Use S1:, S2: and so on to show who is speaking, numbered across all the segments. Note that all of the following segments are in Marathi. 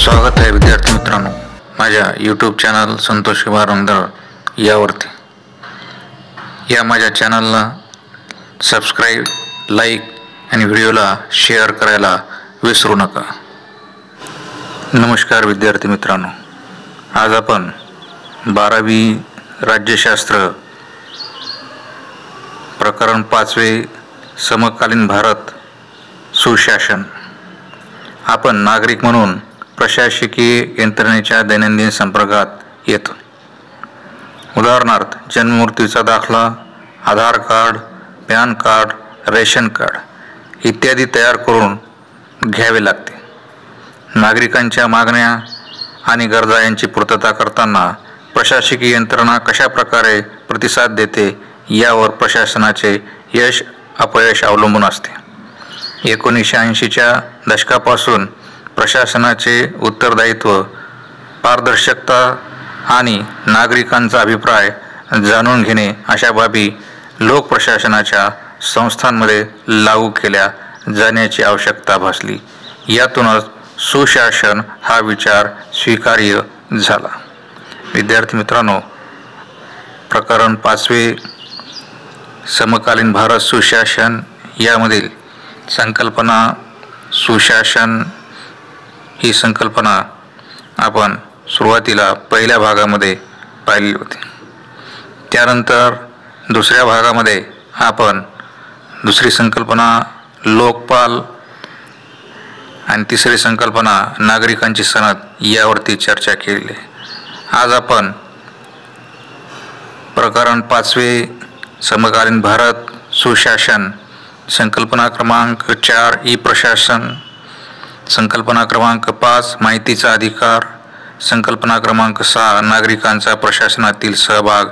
S1: स्वागत आहे विद्यार्थी मित्रांनो माझ्या यूट्यूब चॅनल संतोष कुमार रंगदळ यावरती। या माझ्या चॅनलला सबस्क्राईब, लाईक आणि व्हिडिओला शेअर करायला विसरू नका। नमस्कार विद्यार्थी मित्रांनो, आज आपण 12वी राज्यशास्त्र प्रकरण 5वे समकालीन भारत सुशासन। आपण नागरिक म्हणून प्रशासकीय यंत्रणेच्या दैनंदिन संपर्कात येतो। उदाहरणार्थ जन्ममृत्यूचा दाखला, Aadhaar card, PAN card, ration card इत्यादी तयार करून घ्यावे लागते। नागरिकांच्या मागण्या आणि गरजा यांची पूर्तता करताना प्रशासकीय यंत्रणा कशा प्रकारे प्रतिसाद देते यावर प्रशासनाचे यश अपयश अवलंबून असते। 1980च्या दशकापासून प्रशासनाचे उत्तरदायित्व, पारदर्शकता आणि नागरिकांचा अभिप्राय जाणून घेणे अशा बाबी लोक प्रशासनाच्या संस्थांमध्ये लागू केल्या जाण्याची आवश्यकता भासली। यातूनच सुशासन हा विचार स्वीकार्य झाला। विद्यार्थी मित्रांनो, प्रकरण 5वे समकालीन भारत सुशासन यामधील संकल्पना सुशासन ही संकल्पना आपण सुरुवातीला पहिल्या भागामध्ये पाहिली होती। त्यानंतर दुसऱ्या भागामध्ये आपण दुसरी संकल्पना लोकपाल आणि तिसरी संकल्पना नागरिकांची सनद यावरती चर्चा केली आहे। आज आपण प्रकरण 5वे समकालीन भारत सुशासन संकल्पना क्रमांक 4 ई प्रशासन, संकल्पना क्रमांक 5 माहितीचा अधिकार, संकल्पना क्रमांक 6 नागरिकांचा प्रशासनातील सहभाग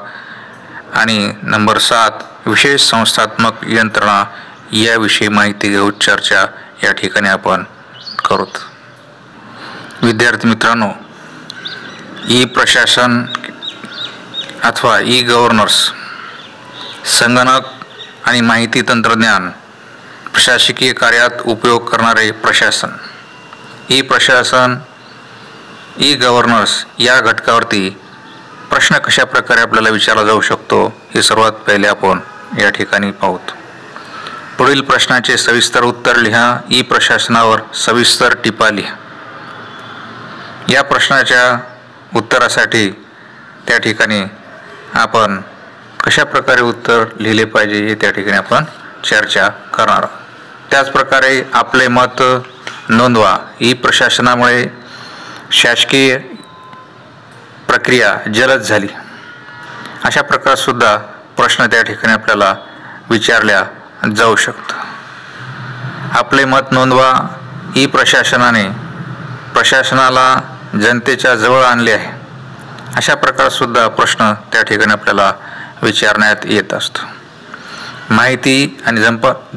S1: आणि नंबर 7 विशेष संस्थात्मक यंत्रणा याविषयी माहिती घेऊन चर्चा या ठिकाणी आपण करूत। विद्यार्थी मित्रांनो, ई प्रशासन अथवा ई गव्हर्नन्स संगणक आणि माहिती तंत्रज्ञान प्रशासकीय कार्यात उपयोग करणारे प्रशासन। ई प्रशासन, ई गव्हर्नन्स या घटकावरती प्रश्न कशा प्रकारे आपल्याला विचारला जाऊ शकतो हे सर्वात पहिले आपण या ठिकाणी पाहूत। पुढील प्रश्नाचे सविस्तर उत्तर लिहा। ई प्रशासनावर सविस्तर टिपा लिहा। या प्रश्नाच्या उत्तरासाठी त्या ठिकाणी आपण कशा प्रकारे उत्तर लिहिले पाहिजे हे त्या ठिकाणी आपण चर्चा करणार आहोत। त्याचप्रकारे आपले मत नोंदवा। ई प्रशासनामुळे शासकीय प्रक्रिया जलद झाली अशा प्रकार सुद्धा प्रश्न त्या ठिकाणी आपल्याला विचारल्या जाऊ शकतो। आपले मत नोंदवा। ई प्रशासनाने प्रशासनाला जनतेच्या जवळ आणले आहे अशा प्रकार सुद्धा प्रश्न त्या ठिकाणी आपल्याला विचारण्यात येत असतो। माहिती आणि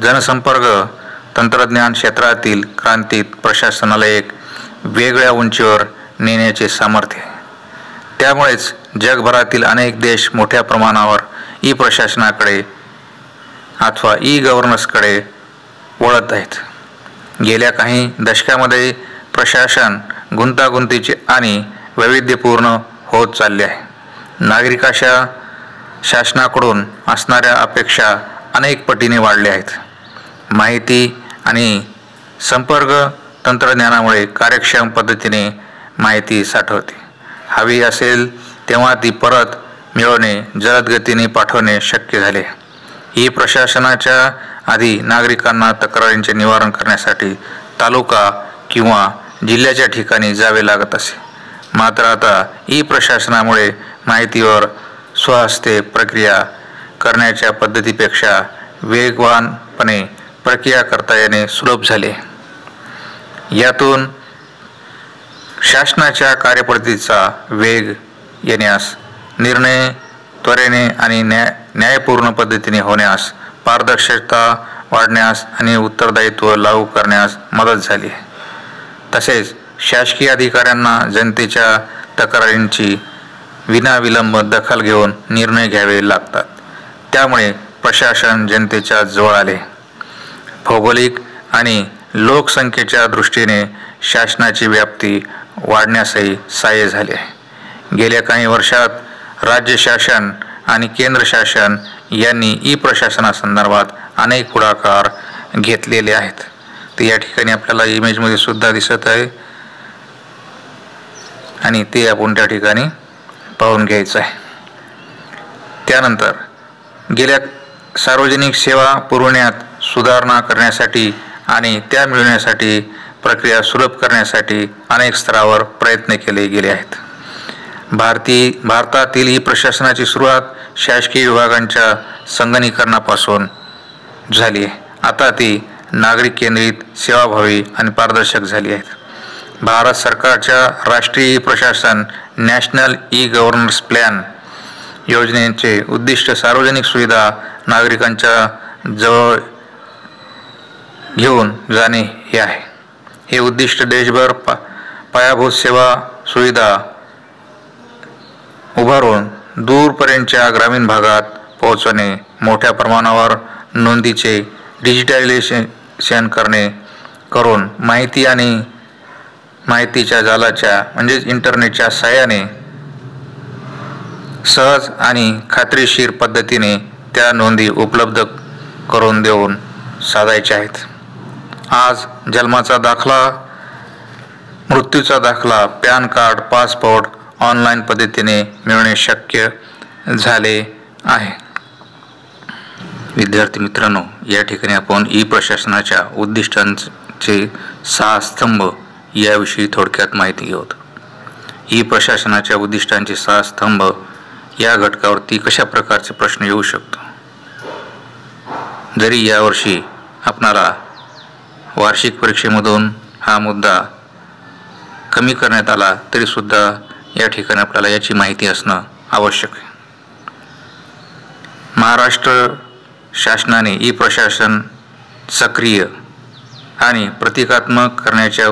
S1: जनसंपर्क तंत्रज्ञान क्षेत्रातील क्रांतीत प्रशासनाला एक वेगळ्या उंचीवर नेण्याचे सामर्थ्य आहे। त्यामुळेच जगभरातील अनेक देश मोठ्या प्रमाणावर ई प्रशासनाकडे अथवा ई गव्हर्नन्सकडे वळत आहेत। गेल्या काही दशकामध्ये प्रशासन गुंतागुंतीचे आणि वैविध्यपूर्ण होत चालले आहे। नागरिकांच्या शासनाकडून असणाऱ्या अपेक्षा अनेक पटीने वाढल्या आहेत। माहिती आणि संपर्क तंत्रज्ञानामुळे कार्यक्षम पद्धतीने माहिती साठवते हवी असेल तेव्हा ती परत मिळवणे, जलद गतीने पाठवणे शक्य झाले। ई प्रशासनाच्या आधी नागरिकांना तक्रारींचे निवारण करण्यासाठी तालुका किंवा जिल्ह्याच्या ठिकाणी जावे लागत असे। मात्र आता ई प्रशासनामुळे माहितीवर स्वहस्ते प्रक्रिया करण्याच्या पद्धतीपेक्षा वेगवानपणे प्रक्रिया करता येणे सुलभ झाले। यातून शासनाच्या कार्यपद्धतीचा वेग येण्यास, निर्णय त्वरेने आणि न्यायपूर्ण पद्धतीने होण्यास, पारदर्शकता वाढण्यास आणि उत्तरदायित्व लागू करण्यास मदत झाली। तसेच शासकीय अधिकाऱ्यांना जनतेच्या तक्रारींची विनाविलंब दखल घेऊन निर्णय घ्यावे लागतात। त्यामुळे प्रशासन जनतेच्या जवळ आले। भौगोलिक आणि लोकसंख्येच्या दृष्टीने शासनाची व्याप्ती वाढण्यासही सहाय्य झाले आहे. गेल्या काही वर्षात राज्य शासन आणि केंद्र शासन यांनी ई प्रशासनासंदर्भात अनेक पुढाकार घेतलेले आहेत. ते या ठिकाणी आपल्याला इमेजमध्ये सुद्धा दिसत आहे आणि ते आपण त्या ठिकाणी पाहून घ्यायचं आहे. त्यानंतर गेल्या सार्वजनिक सेवा पुरवण्यात सुधारणा करण्यासाठी आणि त्या मिळवण्यासाठी प्रक्रिया सुलभ करण्यासाठी अनेक स्तरावर प्रयत्न केले गेले आहेत. भारतातील ई प्रशासनाची सुरुवात शासकीय विभागांच्या संगणकीकरणापासून झाली आहे. आता ती नागरिक केंद्रित, सेवाभावी आणि पारदर्शक झाली आहेत. भारत सरकारच्या राष्ट्रीय ई प्रशासन नॅशनल ई गव्हर्नन्स प्लॅन योजनेचे उद्दिष्ट सार्वजनिक सुविधा नागरिकांच्या जवळ घेऊन जाणे हे आहे. हे उद्दिष्ट देशभर पायाभूत सेवा सुविधा उभारून दूरपर्यंतच्या ग्रामीण भागात पोहोचवणे, मोठ्या प्रमाणावर नोंदीचे डिजिटलायझेशन करून माहिती आणि माहितीच्या जालाच्या म्हणजेच इंटरनेटच्या सहाय्याने सहज आणि खात्रीशीर पद्धतीने त्या नोंदी उपलब्ध करून देऊन साधायच्या आहेत. आज जन्माचा दाखला, मृत्यूचा दाखला, पॅन कार्ड, पासपोर्ट ऑनलाईन पद्धतीने मिळवणे शक्य झाले आहे. विद्यार्थी मित्रांनो, या ठिकाणी आपण ई प्रशासनाच्या उद्दिष्टांचे 6 स्तंभ याविषयी थोडक्यात माहिती घेऊत. ई प्रशासनाच्या उद्दिष्टांचे 6 स्तंभ या घटकावरती कशा प्रकारचे प्रश्न येऊ शकतो. जरी यावर्षी आपणाला वार्षिक परीक्षेमधून हा मुद्दा कमी करण्यात आला तरी सुद्धा या ठिकाणी आपल्याला याची माहिती असणं आवश्यक आहे. महाराष्ट्र शासनाने ई प्रशासन सक्रिय आणि प्रतिकात्मक करण्याच्या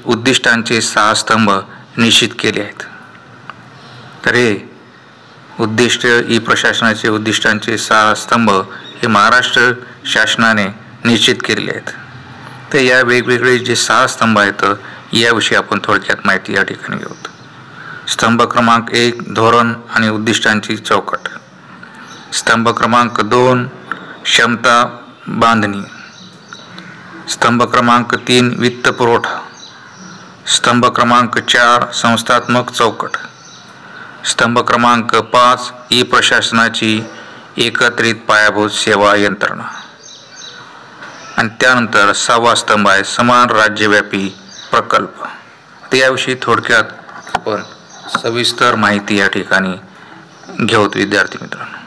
S1: उद्दिष्टांचे 6 स्तंभ निश्चित केले आहेत. तर हे उद्दिष्ट ई प्रशासनाचे उद्दिष्टांचे 6 स्तंभ हे महाराष्ट्र शासनाने निश्चित केलेले आहेत. तर या वेगवेगळे जे 6 स्तंभ आहेत याविषयी आपण थोडक्यात माहिती या ठिकाणी घेऊत. स्तंभ क्रमांक 1 धोरण आणि उद्दिष्टांची चौकट. स्तंभ क्रमांक 2 क्षमता बांधणी. स्तंभ क्रमांक 3 वित्त पुरवठा. स्तंभ क्रमांक 4 संस्थात्मक चौकट. स्तंभ क्रमांक 5 ई प्रशासनाची एकत्रित पायाभूत सेवा यंत्रणा. आणि त्यानंतर 6वा स्तंभ आहे समान राज्यव्यापी प्रकल्प. याविषयी थोडक्यात आपण सविस्तर माहिती या ठिकाणी घेऊत विद्यार्थी मित्रांनो.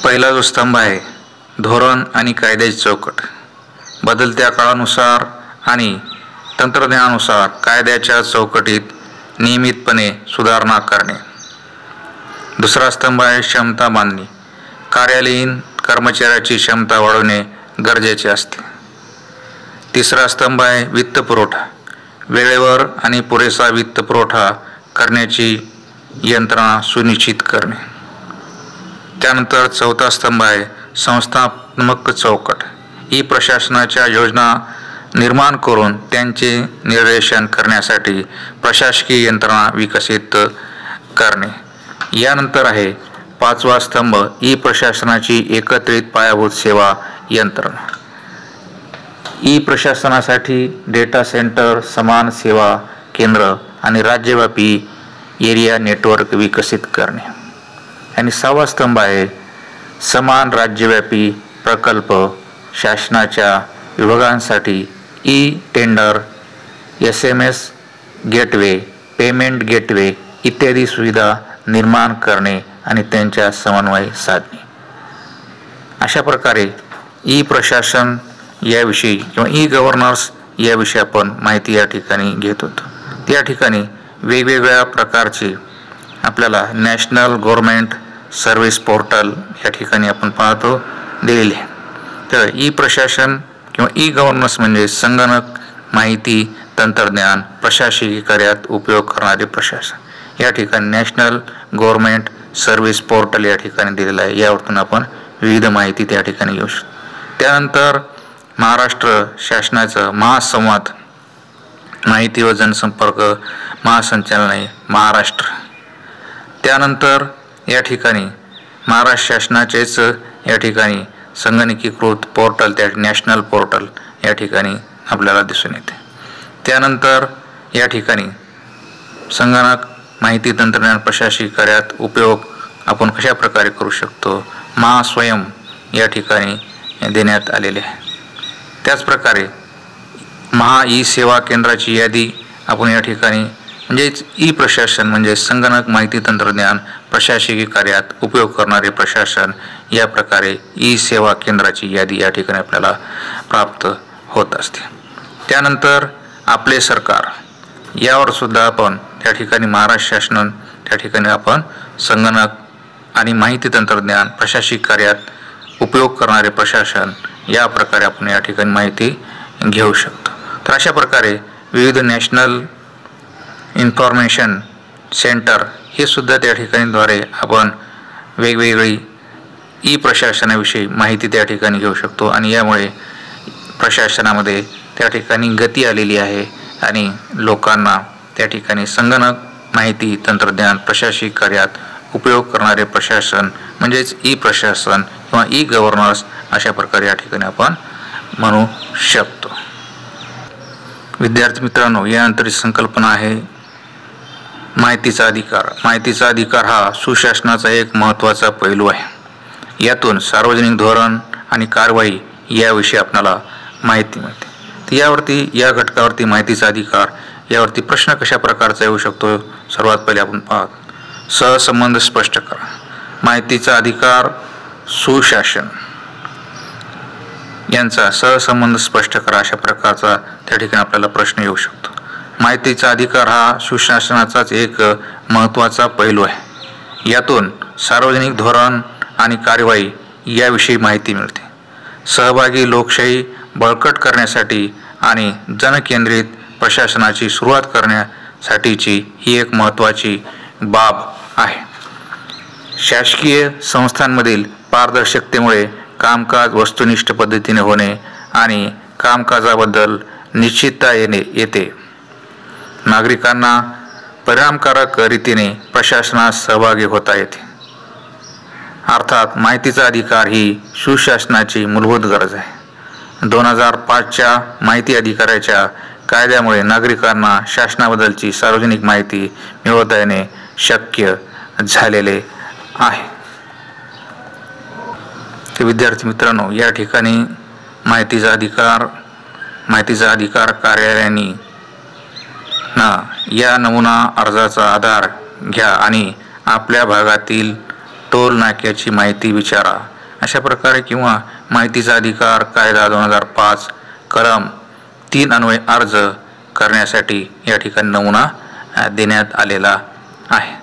S1: पहिला जो स्तंभ आहे धोरण आणि कायद्याची चौकट. बदलत्या काळानुसार आणि तंत्रज्ञानानुसार कायद्याच्या चौकटीत नियमितपणे सुधारणा करणे. दुसरा स्तंभ आहे क्षमता बांधणी. कार्यालयीन कर्मचाऱ्याची क्षमता वाढवणे गरजेचे असते. तिसरा स्तंभ आहे वित्त पुरवठा. वेळेवर आणि पुरेसा वित्त पुरवठा करण्याची यंत्रणा सुनिश्चित करणे. त्यानंतर चौथा स्तंभ आहे संस्थात्मक चौकट. ई प्रशासनाच्या योजना निर्माण करून त्यांचे निर्देशन करण्यासाठी प्रशासकीय यंत्रणा विकसित करणे. यानंतर आहे 5वा स्तंभ ई प्रशासनाची एकत्रित पायाभूत सेवा यंत्रणा. ई प्रशासनासाठी डेटा सेंटर, समान सेवा केंद्र आणि राज्यव्यापी एरिया नेटवर्क विकसित करणे. आणि 6वा स्तंभ आहे समान राज्यव्यापी प्रकल्प. शासनाच्या विभागांसाठी e tender, SMS gateway, payment gateway इत्यादी सुविधा निर्माण करणे आणि त्यांच्या समन्वय साधणे. अशा प्रकारे ई प्रशासन याविषयी किंवा ई गव्हर्नन्स याविषयी आपण माहिती या ठिकाणी घेत होतो. त्या ठिकाणी वेगवेगळ्या प्रकारचे आपल्याला नॅशनल गव्हर्नमेंट सर्व्हिस पोर्टल या ठिकाणी आपण पाहतो दिलेले. तर ई प्रशासन किंवा ई गव्हर्नन्स म्हणजे संगणक, माहिती तंत्रज्ञान प्रशासकीय कार्यात उपयोग करणारे प्रशासन. या ठिकाणी नॅशनल गव्हर्नमेंट सर्व्हिस पोर्टल या ठिकाणी दिलेलं आहे. यावरून आपण विविध माहिती त्या ठिकाणी घेऊ शकतो. त्यानंतर महाराष्ट्र शासनाचं महासंवाद माहिती व जनसंपर्क महासंचालनालय महाराष्ट्र. त्यानंतर या ठिकाणी महाराष्ट्र शासनाचेच या ठिकाणी संगणकीकृत पोर्टल त्या नॅशनल पोर्टल या ठिकाणी आपल्याला दिसून येते. त्यानंतर या ठिकाणी संगणक माहिती तंत्रज्ञान प्रशासकीय कार्यात उपयोग आपण कशा प्रकारे करू शकतो महास्वयं या ठिकाणी देण्यात आलेले आहे. त्याचप्रकारे महा ई सेवा केंद्राची यादी आपण या ठिकाणी म्हणजेच ई प्रशासन म्हणजे संगणक माहिती तंत्रज्ञान प्रशासकीय कार्यात उपयोग करणारे प्रशासन या प्रकारे ई सेवा केंद्राची यादी या ठिकाणी आपल्याला प्राप्त होत असते. त्यानंतर आपले सरकार यावर सुद्धा आपण त्या ठिकाणी महाराष्ट्र शासन त्या ठिकाणी आपण संगणक आणि माहिती तंत्रज्ञान प्रशासकीय कार्यात उपयोग करणारे प्रशासन या प्रकारे आपण या ठिकाणी माहिती घेऊ शकतो. तर अशा प्रकारे विविध नॅशनल इन्फॉर्मेशन सेंटर हे सुद्धा त्या ठिकाणी द्वारे आपण वेगवेगळी ई प्रशासनाविषयी माहिती त्या ठिकाणी घेऊ शकतो आणि यामुळे प्रशासनामध्ये त्या ठिकाणी गती आलेली आहे आणि लोकांना त्या ठिकाणी संगणक माहिती तंत्रज्ञान प्रशासकीय कार्यात उपयोग करणारे प्रशासन म्हणजेच ई प्रशासन किंवा ई गव्हर्नन्स अशा प्रकारे या ठिकाणी आपण म्हणू शकतो. विद्यार्थी मित्रांनो, यानंतर संकल्पना आहे माहितीचा अधिकार. माहितीचा अधिकार हा सुशासनाचा एक महत्त्वाचा पैलू आहे. यातून सार्वजनिक धोरण आणि कारवाई याविषयी आपल्याला माहिती मिळते. यावरती या घटकावरती माहितीचा अधिकार यावरती प्रश्न कशा प्रकारचा येऊ शकतो. सर्वात पहिले आपण पाहतो सहसंबंध स्पष्ट करा. माहितीचा अधिकार सुशासन यांचा सहसंबंध स्पष्ट करा अशा प्रकारचा त्या ठिकाणी आपल्याला प्रश्न येऊ शकतो. माहितीचा अधिकार हा सुशासनाचाच एक महत्त्वाचा पैलू आहे. यातून सार्वजनिक धोरण आणि कार्यवाही याविषयी माहिती मिळते. सहभागी लोकशाही बळकट करण्यासाठी आणि जनकेंद्रित प्रशासनाची सुरुवात करण्यासाठीची ही एक महत्त्वाची बाब आहे. शासकीय संस्थांमधील पारदर्शकतेमुळे कामकाज वस्तुनिष्ठ पद्धतीने होणे आणि कामकाजाबद्दल निश्चितता येते. नागरिकांना परिणामकारक रीतीने प्रशासनात सहभागी होता येते. अर्थात माहितीचा अधिकार ही सुशासनाची मूलभूत गरज आहे. 2005च्या माहिती अधिकाराच्या कायद्यामुळे नागरिकांना शासनाबद्दलची सार्वजनिक माहिती मिळवता येणे शक्य झालेले आहे. तर विद्यार्थी मित्रांनो, या ठिकाणी माहितीचा अधिकार कार्यालयांनी या नमुना अर्जाचा आधार घ्या आणि आपल्या भागातील टोल नाक्याची माहिती विचारा अशा प्रकारे किंवा माहितीचा अधिकार कायदा 2005 कलम 3 अन्वये अर्ज करण्यासाठी या ठिकाणी नमुना देण्यात आलेला आहे.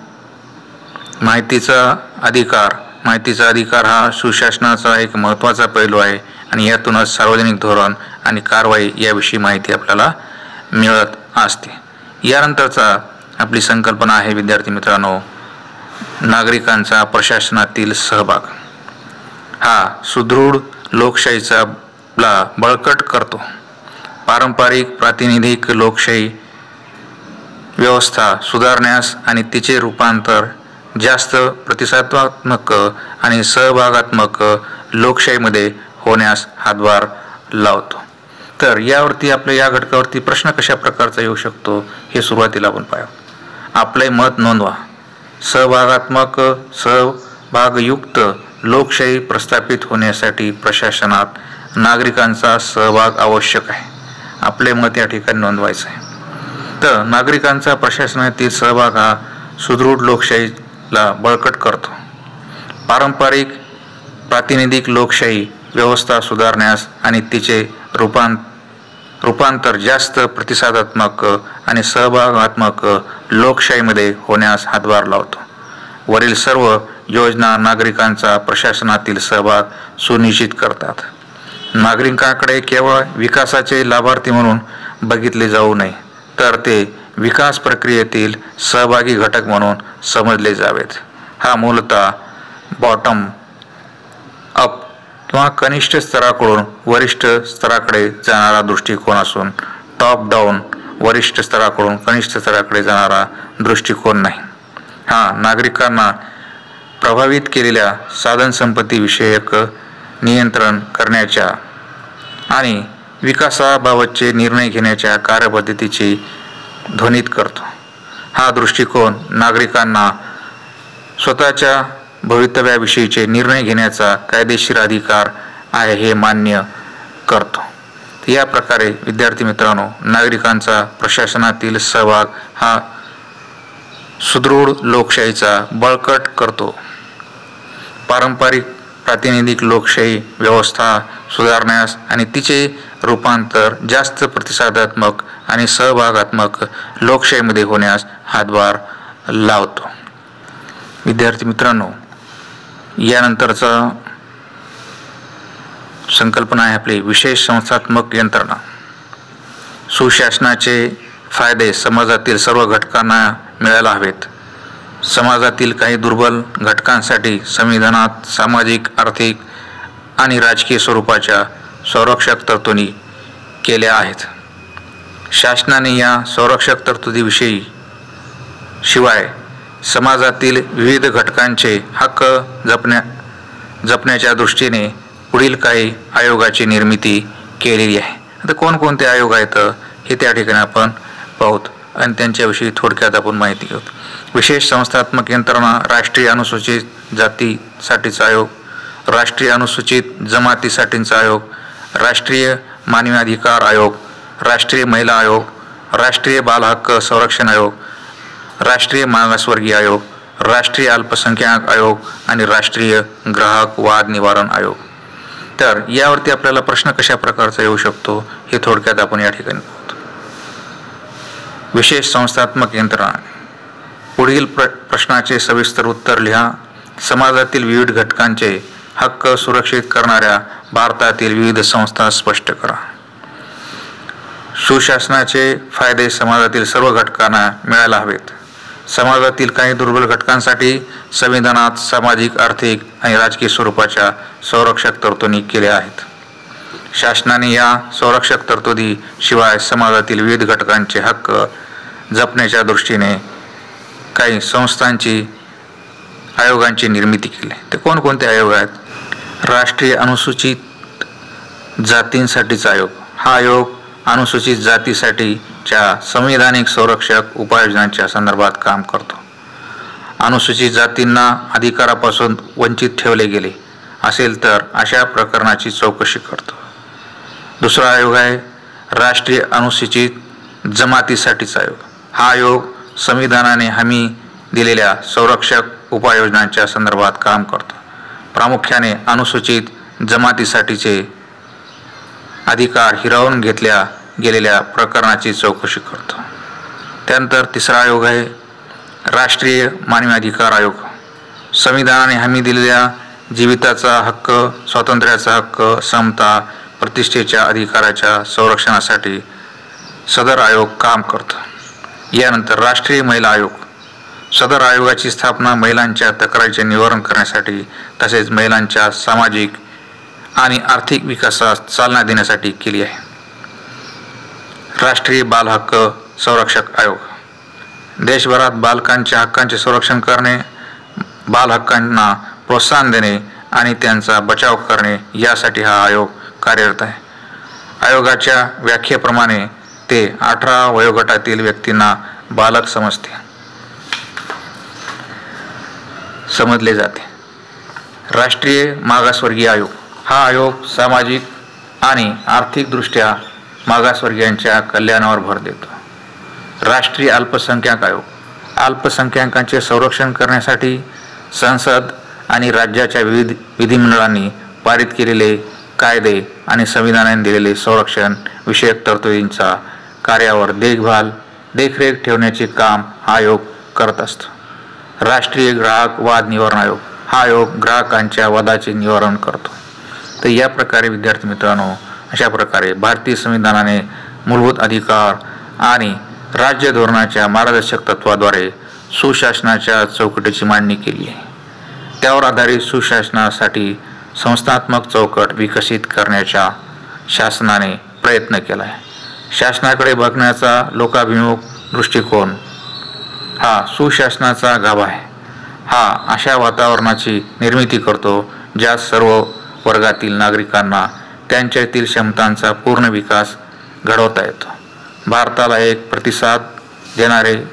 S1: माहितीचा अधिकार हा सुशासनाचा एक महत्त्वाचा पैलू आहे आणि यातूनच सार्वजनिक धोरण आणि कारवाई याविषयी माहिती आपल्याला मिळत असते. यानंतरचा आपली संकल्पना आहे विद्यार्थी मित्रांनो नागरिकांचा प्रशासनातील सहभाग. हा सुदृढ लोकशाहीचा बळकट करतो. पारंपरिक प्रातिनिधिक लोकशाही व्यवस्था सुधारण्यास आणि तिचे रूपांतर जास्त प्रतिसादात्मक आणि सहभागात्मक लोकशाहीमध्ये होण्यास हातभार लावतो. तर यावरती आपल्या या घटकावरती प्रश्न कशा प्रकारचा येऊ शकतो हे सुरुवातीला आपण पाहू. आपले मत नोंदवा. सहभागयुक्त लोकशाही प्रस्थापित होण्यासाठी प्रशासनात नागरिकांचा सहभाग आवश्यक आहे. आपले मत या ठिकाणी नोंदवायचं आहे. तर नागरिकांचा प्रशासनातील सहभाग हा सुदृढ लोकशाहीला बळकट करतो. पारंपरिक प्रातिनिधिक लोकशाही व्यवस्था सुधारण्यास आणि तिचे रूपांतर जास्त प्रतिसादात्मक आणि सहभागात्मक लोकशाहीमध्ये होण्यास हातभार लावतो. वरील सर्व योजना नागरिकांचा प्रशासनातील सहभाग सुनिश्चित करतात. नागरिकांकडे केवळ विकासाचे लाभार्थी म्हणून बघितले जाऊ नये, तर ते विकास प्रक्रियेतील सहभागी घटक म्हणून समजले जावेत. हा मूलतः बॉटम अप किंवा कनिष्ठ स्तराकडून वरिष्ठ स्तराकडे जाणारा दृष्टिकोन असून टॉप डाऊन वरिष्ठ स्तराकडून कनिष्ठ स्तराकडे जाणारा दृष्टिकोन नाही. हा नागरिकांना प्रभावित केलेल्या साधनसंपत्ती विषयक नियंत्रण करण्याच्या आणि विकासाबाबतचे निर्णय घेण्याच्या कार्यपद्धतीची ध्वनित करतो. हा दृष्टिकोन नागरिकांना स्वतःच्या भवितव्याविषयीचे निर्णय घेण्याचा कायदेशीर अधिकार आहे हे मान्य करतो. या प्रकारे विद्यार्थी मित्रांनो, नागरिकांचा प्रशासनातील सहभाग हा सुदृढ लोकशाहीचा बळकट करतो. पारंपरिक प्रातिनिधिक लोकशाही व्यवस्था सुधारण्यास आणि तिचे रूपांतर जास्त प्रतिसादात्मक आणि सहभागात्मक लोकशाहीमध्ये होण्यास हातभार लावतो. विद्यार्थी मित्रांनो, यानंतरचा संकल्पना आहे आपली विशेष संस्थात्मक यंत्रणा. सुशासनाचे फायदे समाजातील सर्व घटकांना मिळायला हवेत. समाजातील काही दुर्बल घटकांसाठी संविधानात सामाजिक, आर्थिक आणि राजकीय स्वरूपाच्या संरक्षक तरतुदी केल्या आहेत. शासनाने या संरक्षक तरतुदीविषयी शिवाय समाजातील विविध घटकांचे हक्क जपण्याच्या दृष्टीने पुढील काही आयोगाची निर्मिती केलेली आहे. आता कोणकोणते आयोग आहेत हे त्या ठिकाणी आपण पाहूत आणि त्यांच्याविषयी थोडक्यात आपण माहिती घेऊ. विशेष संस्थात्मक यंत्रणा, राष्ट्रीय अनुसूचित जातीसाठीचा आयोग, राष्ट्रीय अनुसूचित जमातीसाठीचा आयोग, राष्ट्रीय मानवी अधिकार आयोग, राष्ट्रीय महिला आयोग, राष्ट्रीय बाल हक्क संरक्षण आयोग, राष्ट्रीय मागासवर्गीय आयोग, राष्ट्रीय अल्पसंख्याक आयोग आणि राष्ट्रीय ग्राहक वाद निवारण आयोग. तर यावरती आपल्याला प्रश्न कशा प्रकारचा येऊ शकतो हे थोडक्यात आपण या ठिकाणी पाहतो. विशेष संस्थात्मक यंत्रणा. पुढील प्रश्नाचे सविस्तर उत्तर लिहा. समाजातील विविध घटकांचे हक्क सुरक्षित करणाऱ्या भारतातील विविध संस्था स्पष्ट करा. सुशासनाचे फायदे समाजातील सर्व घटकांना मिळायला हवेत. समाजातील काही दुर्बल घटकांसाठी संविधानात सामाजिक, आर्थिक आणि राजकीय स्वरूपाच्या संरक्षक तरतुदी केल्या आहेत. शासनाने या संरक्षक तरतुदी शिवाय समाजातील विविध घटकांचे हक्क जपण्याच्या दृष्टीने काही संस्थांची आयोगांची निर्मिती केली. ते कोणकोणते आयोग आहेत? राष्ट्रीय अनुसूचित जातींसाठीचा आयोग. हा आयोग अनुसूचित जातीसाठीच्या संविधानिक संरक्षक उपाययोजनांच्या संदर्भात काम करतो. अनुसूचित जातींना अधिकारापासून वंचित ठेवले गेले असेल तर अशा प्रकरणाची चौकशी करतो. दुसरा आयोग आहे राष्ट्रीय अनुसूचित जमातीसाठीचा आयोग. हा आयोग संविधानाने हमी दिलेल्या संरक्षक उपाययोजनांच्या संदर्भात काम करतो. प्रामुख्याने अनुसूचित जमातीसाठीचे अधिकार हिरावून घेतल्या गेलेल्या प्रकरणाची चौकशी करतो. त्यानंतर तिसरा आयोग आहे राष्ट्रीय मानवी अधिकार आयोग. संविधानाने हमी दिलेल्या जीविताचा हक्क, स्वातंत्र्याचा हक्क, समता, प्रतिष्ठेच्या अधिकाराच्या संरक्षणासाठी सदर आयोग काम करतो. यानंतर राष्ट्रीय महिला आयोग. सदर आयोगाची स्थापना महिलांच्या तक्रारीचे निवारण करण्यासाठी तसेच महिलांच्या सामाजिक आणि आर्थिक विकासास चालना देण्यासाठी केली आहे. राष्ट्रीय बाल हक्क संरक्षक आयोग. देशभरात बालकांच्या हक्कांचे संरक्षण करणे, बाल हक्कांना प्रोत्साहन देणे आणि त्यांचा बचाव करणे यासाठी हा आयोग कार्यरत आहे. आयोगाच्या व्याख्येप्रमाणे ते 18 वयोगटातील व्यक्तींना बालक समजले जाते. राष्ट्रीय मागासवर्गीय आयोग. हा आयोग सामाजिक आणि आर्थिकदृष्ट्या मागासवर्गीयांच्या कल्याणावर भर देतो. राष्ट्रीय अल्पसंख्याक आयोग. अल्पसंख्याकांचे संरक्षण करण्यासाठी संसद आणि राज्याच्या विविध विधिमंडळांनी पारित केलेले कायदे आणि संविधानाने दिलेले संरक्षण विषयक तरतुदींचा कार्यावर देखरेख ठेवण्याचे काम हा आयोग करत असतो. राष्ट्रीय ग्राहक वाद निवारण आयोग. हा आयोग ग्राहकांच्या वादाचे निवारण करतो. तर या प्रकारे विद्यार्थी मित्रांनो, अशा प्रकारे भारतीय संविधानाने मूलभूत अधिकार आणि राज्य धोरणाच्या मार्गदर्शक तत्वाद्वारे सुशासनाच्या चौकटीची मांडणी केली आहे. त्यावर आधारित सुशासनासाठी संस्थात्मक चौकट विकसित करण्याचा शासनाने प्रयत्न केला आहे. शासनाकडे बघण्याचा लोकाभिमुख दृष्टिकोन हा सुशासनाचा गाभा आहे. हा अशा वातावरणाची निर्मिती करतो ज्यात सर्व वर्गातील नागरिकांना त्यांच्यातील क्षमतांचा पूर्ण विकास घडवता येतो. भारताला एक प्रतिसाद देणारे,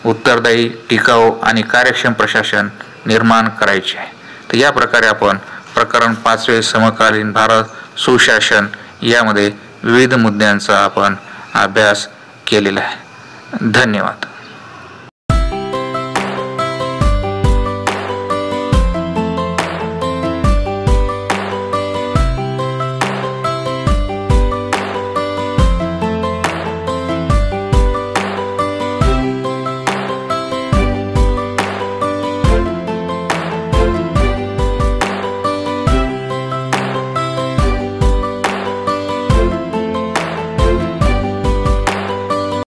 S1: उत्तरदायी, टिकाऊ आणि कार्यक्षम प्रशासन निर्माण करायचे आहे. तर या प्रकारे आपण प्रकरण 5 समकालीन भारत सुशासन यामध्ये विविध मुद्द्यांचा आपण अभ्यास केलेला आहे. धन्यवाद.